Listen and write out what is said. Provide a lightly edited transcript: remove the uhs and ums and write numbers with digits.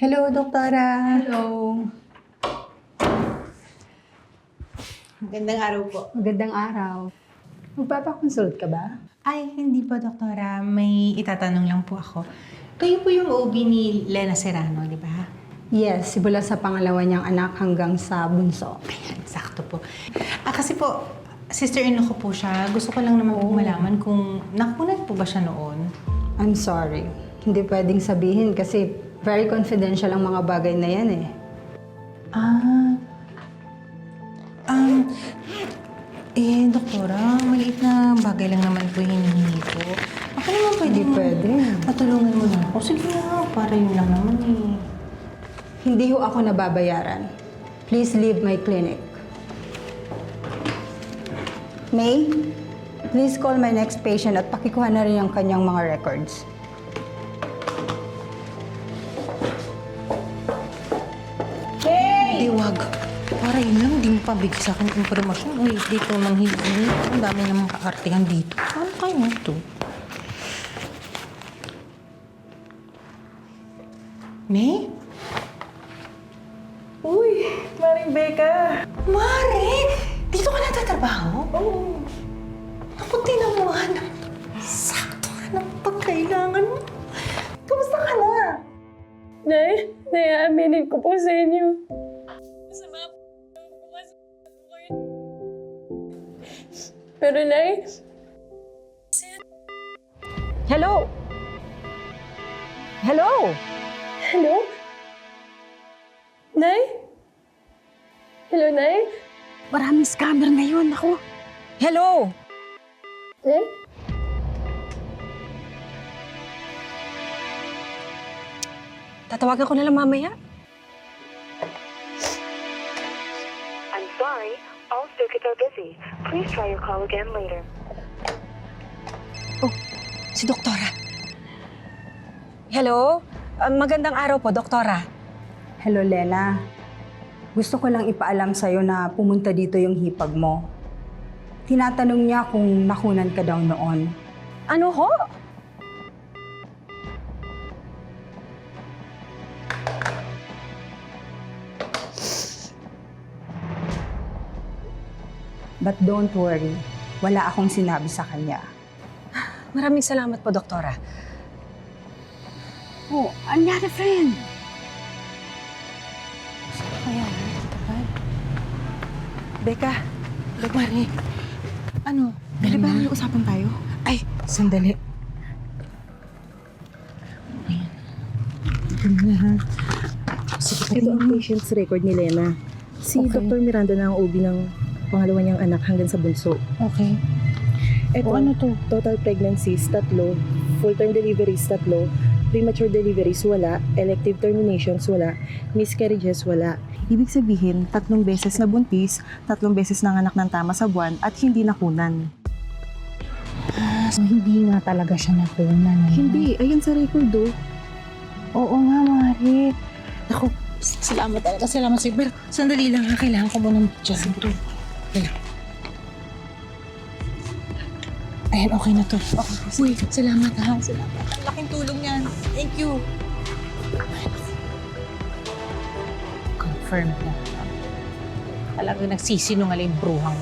Hello, Doktora. Hello. Magandang araw po. Magandang araw. Magpapakonsult ka ba? Ay, hindi po, Doktora. May itatanong lang po ako. Kayo po yung OB ni Lena Serrano, di ba? Yes, simula sa pangalawa niyang anak hanggang sa bunso. Ayan, sakto po. Kasi po, sister-in-law ko po siya. Gusto ko lang naman po malaman kung nakunan po ba siya noon. I'm sorry. Hindi pwedeng sabihin kasi very confidential ang mga bagay na yan eh. Doktora, maliit na bagay lang naman po yung hinihingi ko. Ako naman Hindi pwede. Patulungan mo lang ako. Sige na, para yun lang naman eh. Hindi ho ako nababayaran. Please leave my clinic. May, please call my next patient at pakikuha na rin ang kanyang mga records. Hindi, wag. Para yun lang, hindi mo pabigay sa akin ng impormasyon. Uy, dito naman hindi. Ang dami namang kaartihan dito. Ano kayo ito? May? Uy, Maring Becca! Mari! Dito ka natatrabaho? Oo. Naku, tinamuhan. Sakto ka ng pagkailangan mo. Kamusta ka na? Nay, aaminin ko po sa inyo. Masama po kasi po kayo. Pero Nay, Hello? Hello? hello? Nay? Hello, Nay? Maraming scammer ngayon. Ako. Hello? Nay? Tatawagan ko na lang mamaya. I'm sorry, all circuits are busy. Please try your call again later. Si Doktora. Hello? Magandang araw po, Doktora. Hello, Lena. Gusto ko lang ipaalam sa'yo na pumunta dito yung hipag mo. Tinatanong niya kung nakunan ka daw noon. Ano ho? But don't worry, wala akong sinabi sa kanya. Maraming salamat po, Doktora. Oh, anyari, friend? Kaya, tapad. Becca, Mari. Ano? Di ba may usapan tayo? Ay, sandali. Ito ang patient's record ni Lena. Si Okay. Dr. Miranda na ang OB ng pangalawa niyang anak hanggang sa bunso. Okay. Ito, ano to? total pregnancies, 3. Full-term deliveries, 3. Premature deliveries, wala. Elective terminations, wala. Miscarriages, wala. Ibig sabihin, 3 beses na buntis, 3 beses nanganak ng tama sa buwan, at hindi nakunan. So, hindi nga talaga siya nakunan. Hindi, ayan sa record do. Oo nga, Mari. Ako, salamat talaga. Salamat sa'yo. Pero sandali lang ha. Kailangan ko muna mag-check. Ayan. Ayan, okay na to. Okay. Uy, salamat ha. Salamat. Ang laking tulong yan. Thank you. Confirm na. Talagang nagsisinungaling bruhang.